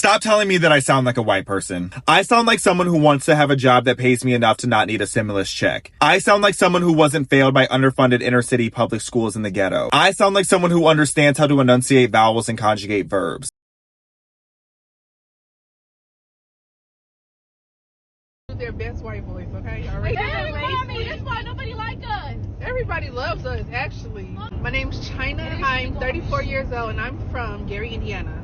Stop telling me that I sound like a white person. I sound like someone who wants to have a job that pays me enough to not need a stimulus check. I sound like someone who wasn't failed by underfunded inner city public schools in the ghetto. I sound like someone who understands how to enunciate vowels and conjugate verbs. Their best white voice, okay? Already. That's why nobody like us. Everybody loves us, actually. My name's China. I'm 34 years old, and I'm from Gary, Indiana.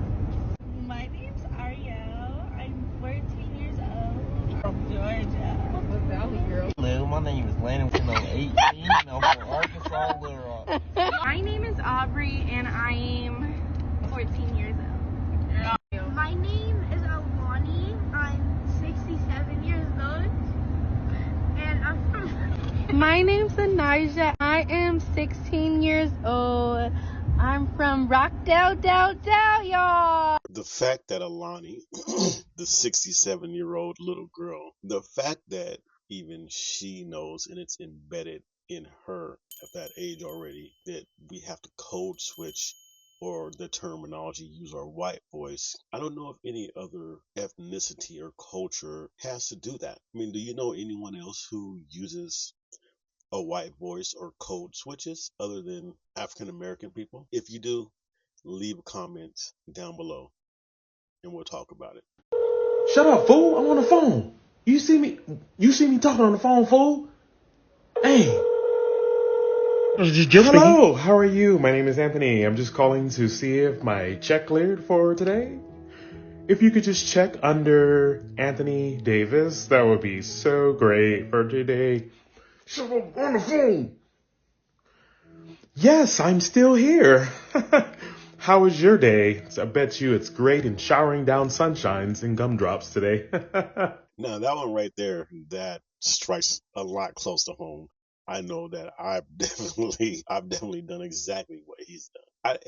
My name's Ariel. I'm 14 years old. From Georgia. I'm a Valley girl. Hello, my name is Landon. I'm 18. I'm from Arkansas, Little Rock. My name is Aubrey, and I'm 14 years old. My name is Alwani. I'm 67 years old. And I'm from... My name's Anija. I am 16 years old. I'm from Rockdale, y'all. The fact that Alani, the 67-year-old little girl, the fact that even she knows and it's embedded in her at that age already that we have to code switch or the terminology use our white voice. I don't know if any other ethnicity or culture has to do that. I mean, do you know anyone else who uses a white voice or code switches other than African American people? If you do, leave a comment down below and we'll talk about it. Shut up, fool. I'm on the phone. You see me talking on the phone, fool? Hey. Hello, how are you? My name is Anthony. I'm just calling to see if my check cleared for today. If you could just check under Anthony Davis, that would be so great for today. Shut up on the phone. Yes, I'm still here. How was your day? I bet you it's great and showering down sunshines and gumdrops today. Now that one right there, that strikes a lot close to home. I know that I've definitely done exactly what he's done.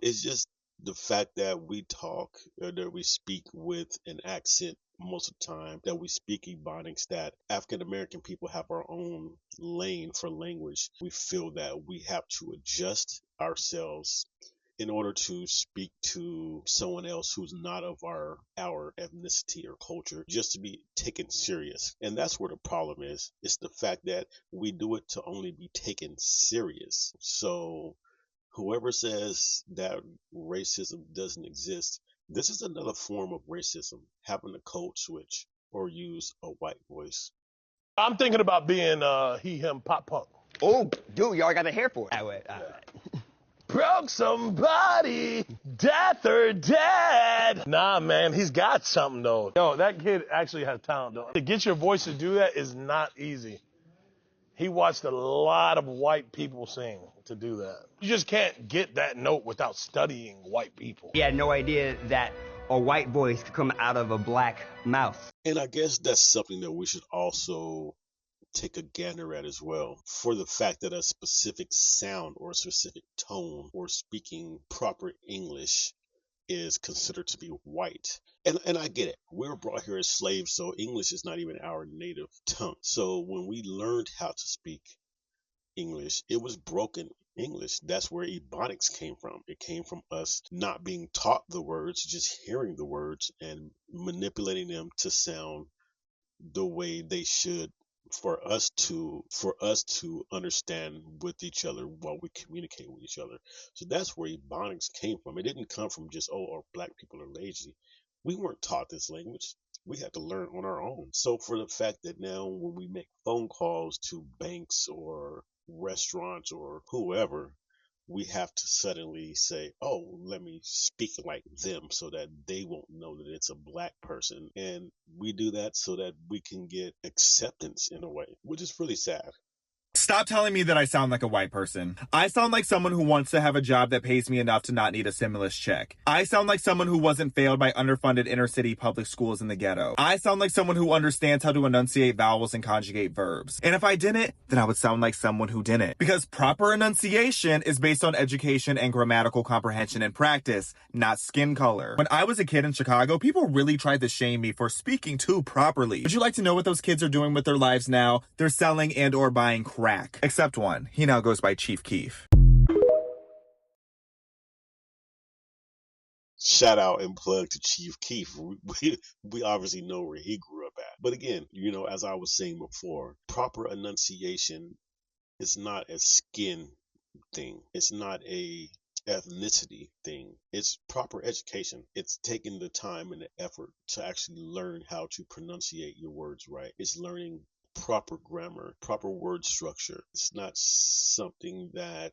It's just the fact that we talk or that we speak with an accent most of the time, that we speak Ebonics, that African American people have our own lane for language. We feel that we have to adjust ourselves in order to speak to someone else who's not of our ethnicity or culture, just to be taken serious. And that's where the problem is. It's the fact that we do it to only be taken serious. So whoever says that racism doesn't exist, this is another form of racism, having a code switch or use a white voice. I'm thinking about being he, him, pop punk. Oh, dude, you already got the hair for it. All right. Broke somebody, death or dead. Nah, man, he's got something, though. Yo, that kid actually has talent, though. To get your voice to do that is not easy. He watched a lot of white people sing to do that. You just can't get that note without studying white people. He had no idea that a white voice could come out of a black mouth. And I guess that's something that we should also take a gander at as well, for the fact that a specific sound or a specific tone or speaking proper English is considered to be white. And I get it. We were brought here as slaves, so English is not even our native tongue. So when we learned how to speak English, it was broken English. That's where Ebonics came from. It came from us not being taught the words, just hearing the words and manipulating them to sound the way they should for us to understand with each other while we communicate with each other. So that's where Ebonics came from. It didn't come from just, or black people are lazy. We weren't taught this language. We had to learn on our own. So for the fact that now when we make phone calls to banks or restaurants or whoever, we have to suddenly say, oh, let me speak like them so that they won't know that it's a black person. And we do that so that we can get acceptance in a way, which is really sad. Stop telling me that I sound like a white person. I sound like someone who wants to have a job that pays me enough to not need a stimulus check. I sound like someone who wasn't failed by underfunded inner city public schools in the ghetto. I sound like someone who understands how to enunciate vowels and conjugate verbs. And if I didn't, then I would sound like someone who didn't. Because proper enunciation is based on education and grammatical comprehension and practice, not skin color. When I was a kid in Chicago, people really tried to shame me for speaking too properly. Would you like to know what those kids are doing with their lives now? They're selling and or buying crack. Except one. He now goes by Chief Keef. Shout out and plug to Chief Keef. We obviously know where he grew up at. But again, as I was saying before, proper enunciation is not a skin thing. It's not a ethnicity thing. It's proper education. It's taking the time and the effort to actually learn how to pronunciate your words right. It's learning proper grammar, proper word structure. It's not something that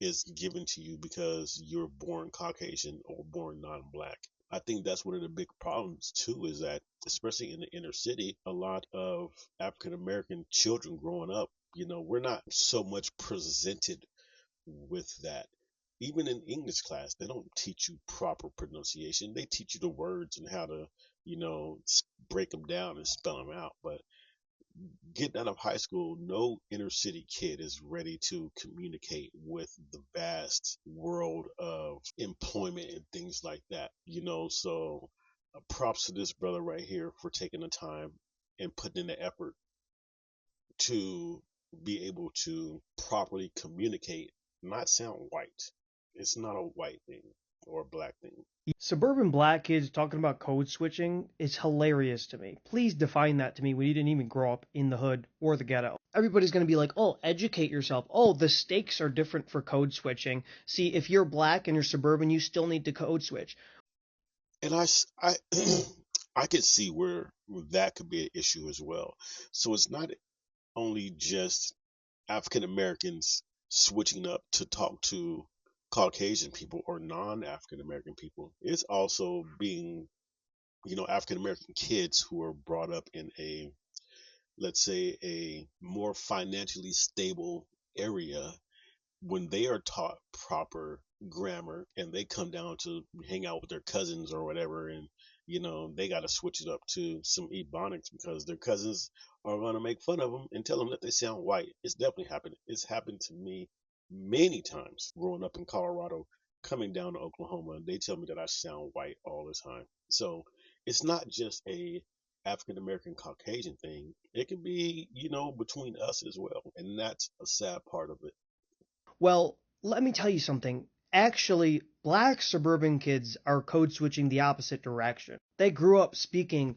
is given to you because you're born Caucasian or born non-black. I think that's one of the big problems too, is that especially in the inner city, a lot of African American children growing up, we're not so much presented with that. Even in English class, they don't teach you proper pronunciation. They teach you the words and how to, break them down and spell them out. But getting out of high school, no inner city kid is ready to communicate with the vast world of employment and things like that, So props to this brother right here for taking the time and putting in the effort to be able to properly communicate, not sound white. It's not a white thing or a black thing. Suburban black kids talking about code switching is hilarious to me. Please define that to me when you didn't even grow up in the hood or the ghetto. Everybody's going to be like, oh, educate yourself. Oh, the stakes are different for code switching. See, if you're black and you're suburban, you still need to code switch. And I could see where that could be an issue as well. So it's not only just African Americans switching up to talk to Caucasian people or non-African American people. It's also being, African American kids who are brought up in let's say, a more financially stable area. When they are taught proper grammar and they come down to hang out with their cousins or whatever, and they got to switch it up to some Ebonics because their cousins are going to make fun of them and tell them that they sound white. It's definitely happened. It's happened to me many times growing up in Colorado, coming down to Oklahoma. They tell me that I sound white all the time. So it's not just a African American Caucasian thing. It can be, between us as well. And that's a sad part of it. Well, let me tell you something. Actually, black suburban kids are code switching the opposite direction. They grew up speaking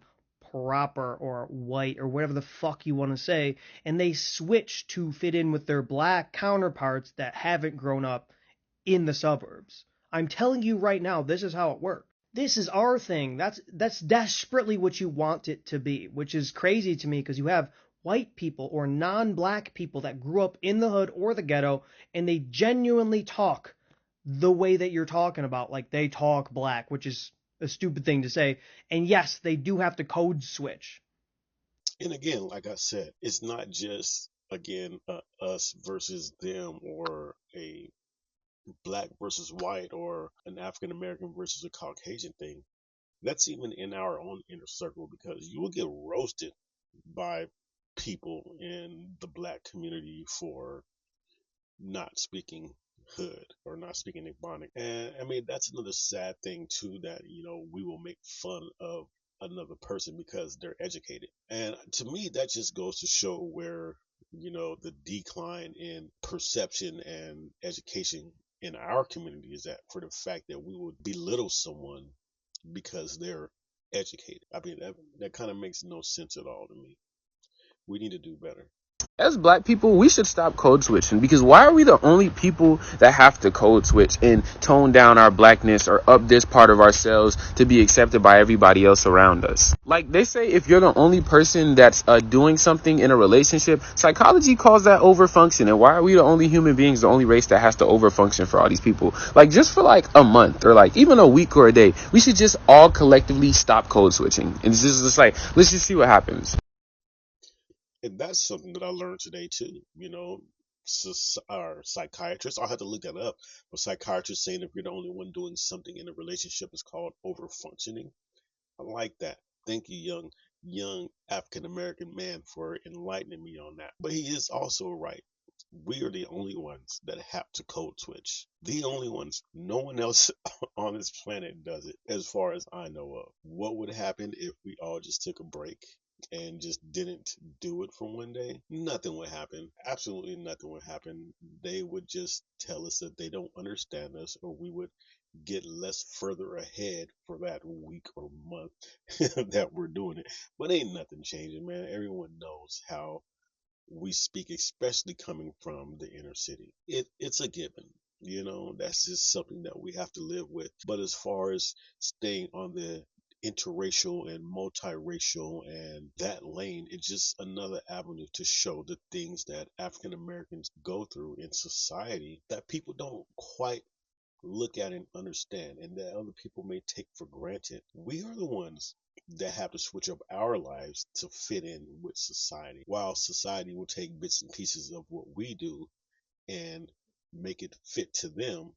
proper or white or whatever the fuck you want to say, and they switch to fit in with their black counterparts that haven't grown up in the suburbs. I'm telling you right now, this is how it works. This is our thing. That's desperately what you want it to be, which is crazy to me because you have white people or non-black people that grew up in the hood or the ghetto and they genuinely talk the way that you're talking about, like they talk black, which is a stupid thing to say. And yes, they do have to code switch. And again, like I said, it's not just, again, us versus them or a black versus white or an African American versus a Caucasian thing. That's even in our own inner circle because you will get roasted by people in the black community for not speaking hood or not speaking Ebonic. And I mean, that's another sad thing too, that, we will make fun of another person because they're educated. And to me, that just goes to show where, the decline in perception and education in our community is at, for the fact that we would belittle someone because they're educated. I mean, that kind of makes no sense at all to me. We need to do better. As black people, we should stop code switching, because why are we the only people that have to code switch and tone down our blackness or up this part of ourselves to be accepted by everybody else around us? Like they say, if you're the only person that's doing something in a relationship, psychology calls that overfunction. And why are we the only human beings, the only race that has to overfunction for all these people? Like just for like a month or like even a week or a day, we should just all collectively stop code switching. And it's just like, let's just see what happens. And that's something that I learned today too. Our psychiatrists, I'll have to look that up, but psychiatrists saying if you're the only one doing something in a relationship is called overfunctioning. I like that. Thank you, young African American man, for enlightening me on that. But he is also right. We are the only ones that have to code switch. The only ones. No one else on this planet does it, as far as I know of. What would happen if we all just took a break and just didn't do it for one day? Nothing would happen. Absolutely nothing would happen. They would just tell us that they don't understand us, or we would get less further ahead for that week or month that we're doing it. But ain't nothing changing, man. Everyone knows how we speak, especially coming from the inner city. It's a given. That's just something that we have to live with. But as far as staying on the interracial and multiracial and that lane, it's just another avenue to show the things that African Americans go through in society that people don't quite look at and understand, and that other people may take for granted. We are the ones that have to switch up our lives to fit in with society, while society will take bits and pieces of what we do and make it fit to them.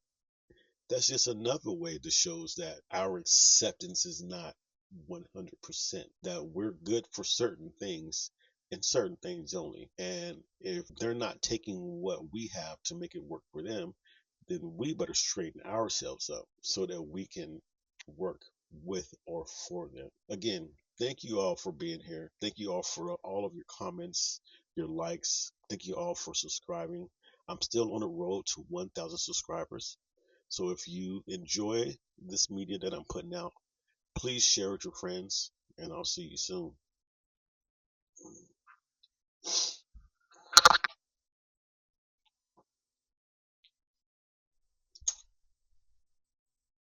That's just another way that shows that our acceptance is not 100%, that we're good for certain things and certain things only. And if they're not taking what we have to make it work for them, then we better straighten ourselves up so that we can work with or for them. Again, thank you all for being here. Thank you all for all of your comments, your likes. Thank you all for subscribing. I'm still on the road to 1,000 subscribers. So if you enjoy this media that I'm putting out, please share with your friends, and I'll see you soon.